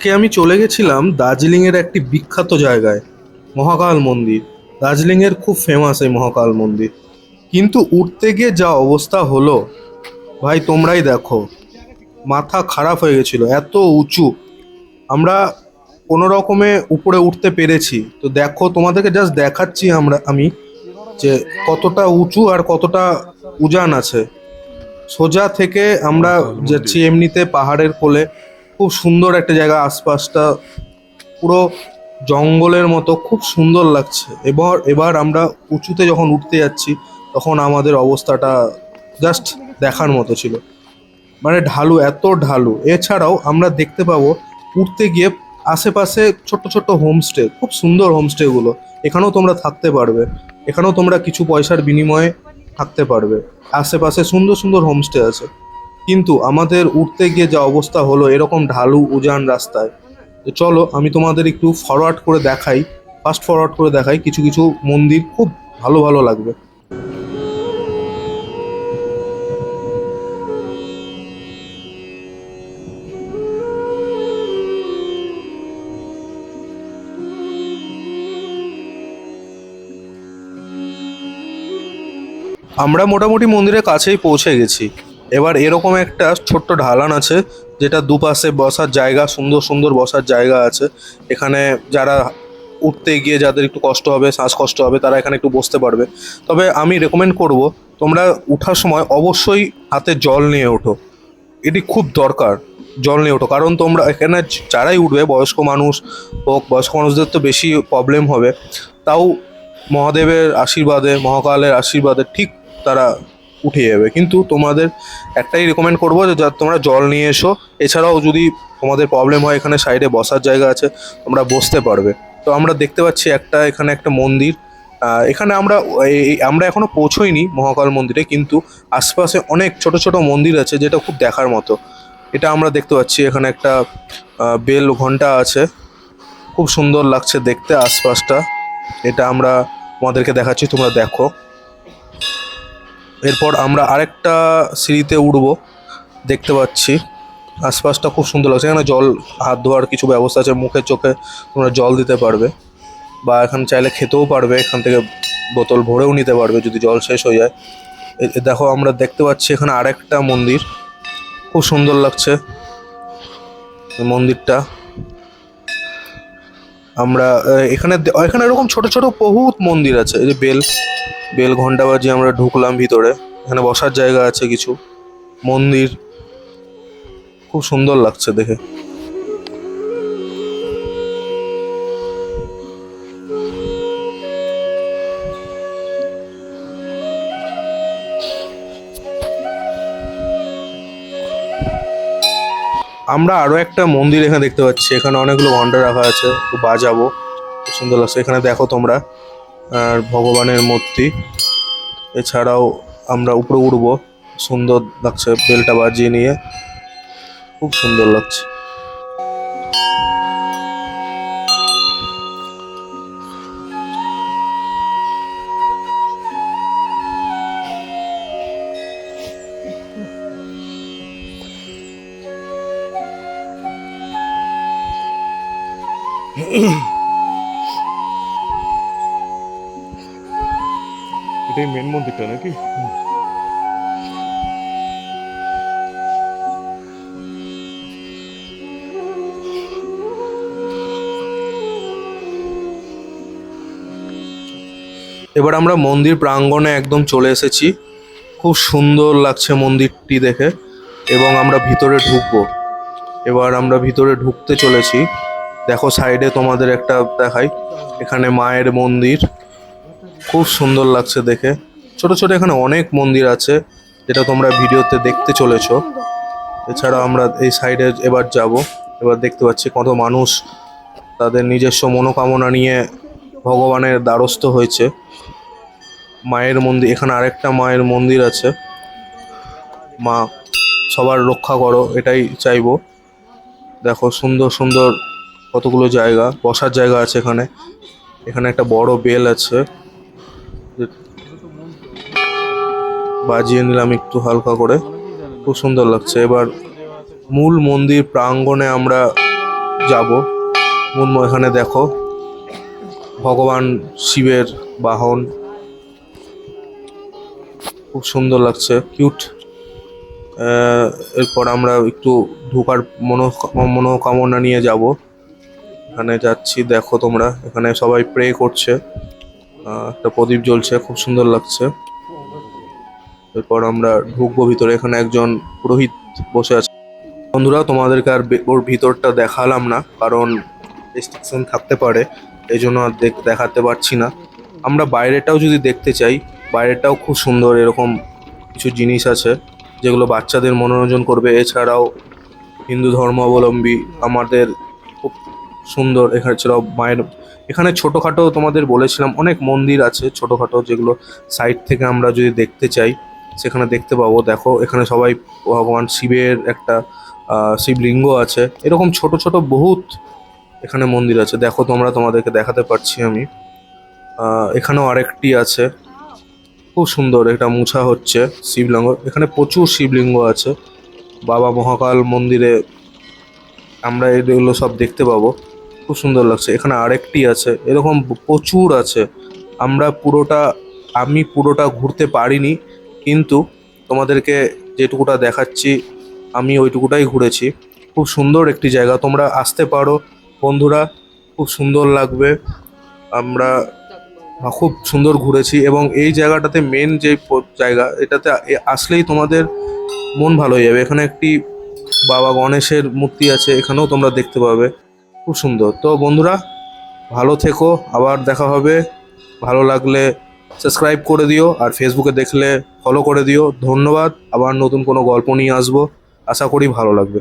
আজকে আমি চলে গেছিলাম দার্জিলিংয়ের একটি বিখ্যাত জায়গায়, মহাকাল মন্দির। দার্জিলিংয়ের খুব ফেমাস এই মহাকাল মন্দির, কিন্তু উঠতে গিয়ে যা অবস্থা হলো ভাই তোমরাই দেখো। মাথা খারাপ হয়ে গেছিলো, এত উঁচু। আমরা কোনো রকমে উপরে উঠতে পেরেছি, তো দেখো তোমাদেরকে জাস্ট দেখাচ্ছি আমি যে কতটা উঁচু আর কতটা উজান আছে। সোজা থেকে আমরা মহাকাল যাচ্ছি মন্দির। এমনিতে পাহাড়ের কোলে। খুব সুন্দর একটা জায়গা, আশপাশটা পুরো জঙ্গলের মতো, খুব সুন্দর লাগছে। এবার এবার আমরা উঁচুতে যখন উঠতে যাচ্ছি তখন আমাদের অবস্থাটা জাস্ট দেখার মতো ছিল। মানে ঢালু, এত ঢালু। এছাড়াও আমরা দেখতে পাবো উঠতে গিয়ে আশেপাশে ছোট্ট ছোট্ট হোমস্টে, খুব সুন্দর হোমস্টেগুলো। এখানেও তোমরা থাকতে পারবে, এখানেও তোমরা কিছু পয়সার বিনিময়ে থাকতে পারবে। আশেপাশে সুন্দর সুন্দর হোমস্টে আছে। কিন্তু আমাদের উঠতে গিয়ে যা অবস্থা হলো এরকম ঢালু উজান রাস্তায়, তো চলো আমি তোমাদের একটু ফরওয়ার্ড করে দেখাই, ফাস্ট ফরওয়ার্ড করে দেখাই কিছু কিছু মন্দির, খুব ভালো ভালো লাগবে। আমরা মোটামুটি মন্দিরের কাছেই পৌঁছে গেছি। এবার এরকম একটা ছোট্ট ঢালান আছে, যেটা দুপাশে বসার জায়গা, সুন্দর সুন্দর বসার জায়গা আছে। এখানে যারা উঠতে গিয়ে যাদের একটু কষ্ট হবে, শ্বাসকষ্ট হবে, তারা এখানে একটু বসতে পারবে। তবে আমি রেকমেন্ড করব তোমরা উঠার সময় অবশ্যই হাতে জল নিয়ে ওঠো। এটি খুব দরকার, জল নিয়ে ওঠো। কারণ তোমরা এখানে যারাই উঠবে, বয়স্ক মানুষ হোক, বয়স্ক মানুষদের তো বেশি প্রবলেম হবে। তাও মহাদেবের আশীর্বাদে, মহাকালের আশীর্বাদে ঠিক তারা উঠে যাবে। কিন্তু তোমাদের একটাই রেকমেন্ড করবো যে তোমরা জল নিয়ে এসো। এছাড়াও যদি তোমাদের প্রবলেম হয়, এখানে সাইডে বসার জায়গা আছে, তোমরা বসতে পারবে। তো আমরা দেখতে পাচ্ছি এখানে একটা মন্দির। এখানে আমরা এখনো পৌঁছোইনি মহাকাল মন্দিরে, কিন্তু আশপাশে অনেক ছোট ছোট মন্দির আছে যেটা খুব দেখার মতো। এটা আমরা দেখতে পাচ্ছি, এখানে একটা বেল ঘন্টা আছে, খুব সুন্দর লাগছে দেখতে আশপাশটা। এটা আমরা তোমাদেরকে দেখাচ্ছি, তোমরা দেখো। এরপর আমরা আরেকটা সিঁড়িতে উঠবো, দেখতে পাচ্ছি আশপাশটা খুব সুন্দর লাগছে। এখানে জল, হাত ধোয়ার কিছু ব্যবস্থা আছে, মুখে চোখে তোমরা জল দিতে পারবে, বা এখানে চাইলে খেতেও পারবে, এখান থেকে বোতল ভরেও নিতে পারবে যদি জল শেষ হয়ে যায়। দেখো আমরা দেখতে পাচ্ছি এখানে আরেকটা মন্দির, খুব সুন্দর লাগছে এই মন্দিরটা। আমরা এখানে এখানে এরকম ছোট ছোট বহুত মন্দির আছে। এই যে বেল ঘন্টা বাজিয়ে আমরা ঢুকলাম ভিতরে। এখানে বসার জায়গা আছে, কিছু মন্দির, খুব সুন্দর লাগছে দেখে। আমরা আরো একটা মন্দির এখানে দেখতে পাচ্ছি, এখানে অনেকগুলো ঘন্টা রাখা আছে, একটু বাজাবো, খুব সুন্দর লাগছে। এখানে দেখো তোমরা, আর ভগবানের মূর্তি। এছাড়াও আমরা উপরে উঠবো, সুন্দর লাগছে বেলটা বাজিয়ে নিয়ে, খুব সুন্দর লাগছে। এটাই মেন মন্দিরটা নাকি? এবার আমরা মন্দির প্রাঙ্গণে একদম চলে এসেছি, খুব সুন্দর লাগছে মন্দিরটি দেখে। এবং আমরা ভিতরে ঢুকবো। এবার আমরা ভিতরে ঢুকতে চলেছি। দেখো সাইডে তোমাদের একটা দেখাই, এখানে মায়ের মন্দির, খুব সুন্দর লাগছে দেখে। ছোট ছোট এখানে অনেক মন্দির আছে, যেটা তোমরা ভিডিওতে দেখতে চলেছো। এছাড়া আমরা এই সাইডে এবার যাব। এবার দেখতে পাচ্ছি কত মানুষ তাদের নিজস্ব মনোকামনা নিয়ে ভগবানের দ্বারস্থ হয়েছে। মায়ের মন্দির, এখানে আরেকটা মায়ের মন্দির আছে। মা সবার রক্ষা করো, এটাই চাইবো। দেখো সুন্দর সুন্দর কতগুলো জায়গা, বসার জায়গা আছে এখানে। এখানে একটা বড় বেল আছে, বাজিয়ে নিলাম একটু হালকা করে, খুব সুন্দর লাগছে। এবার মূল মন্দির প্রাঙ্গণে আমরা যাব। মুনমু এখানে দেখো ভগবান শিবের বাহন, খুব সুন্দর লাগছে, কিউট। এরপর আমরা একটু ঢোকার মনোকামনা নিয়ে যাব। এখানে যাচ্ছি, দেখো তোমরা এখানে সবাই প্রে করছে, একটা প্রদীপ জ্বলছে, খুব সুন্দর লাগছে। এরপর আমরা ঢুকবো ভিতরে, এখানে একজন পুরোহিত বসে আছে। বন্ধুরা তোমাদেরকে আর ওর ভিতরটা দেখালাম না, কারণ রেস্ট্রিকশন থাকতে পারে, এই জন্য আর দেখাতে পারছি না। আমরা বাইরেটাও যদি দেখতে চাই, বাইরেটাও খুব সুন্দর, এরকম কিছু জিনিস আছে যেগুলো বাচ্চাদের মনোরঞ্জন করবে। এছাড়াও হিন্দু ধর্মাবলম্বী আমাদের খুব সুন্দর এখানে ছাড়াও মায়ের, এখানে ছোটোখাটো তোমাদের বলেছিলাম অনেক মন্দির আছে ছোটোখাটো, যেগুলো সাইড থেকে আমরা যদি দেখতে চাই সেখানে দেখতে পাবো। দেখো এখানে সবাই ভগবান শিবের একটা শিবলিঙ্গ আছে, এরকম ছোট ছোট বহুত এখানে মন্দির আছে। দেখো তোমরা, তোমাদেরকে দেখাতে পারছি আমি। এখানেও আরেকটি আছে, খুব সুন্দর, এটা মুছা হচ্ছে শিবলিঙ্গ। এখানে প্রচুর শিবলিঙ্গ আছে, বাবা মহাকাল মন্দিরে আমরা এগুলো সব দেখতে পাবো, খুব সুন্দর লাগছে। এখানে আরেকটি আছে, এরকম প্রচুর আছে। আমি পুরোটা ঘুরতে পারিনি, কিন্তু তোমাদেরকে যেটুকুটা দেখাচ্ছি আমি ওইটুকুটাই ঘুরেছি। খুব সুন্দর একটি জায়গা, তোমরা আসতে পারো বন্ধুরা, খুব সুন্দর লাগবে। আমরা খুব সুন্দর ঘুরেছি, এবং এই জায়গাটাতে মেন যে জায়গা, এটাতে আসলেই তোমাদের মন ভালো হয়ে যাবে। এখানে একটি বাবা গণেশের মূর্তি আছে, এখানেও তোমরা দেখতে পাবে, খুব সুন্দর। তো বন্ধুরা ভালো থেকো, আবার দেখা হবে। ভালো লাগলে সাবস্ক্রাইব করে দিও, আর ফেসবুকে দেখলে ফলো করে দিও। ধন্যবাদ, আবার নতুন কোনো গল্প নিয়ে আসবো, আশা করি ভালো লাগবে।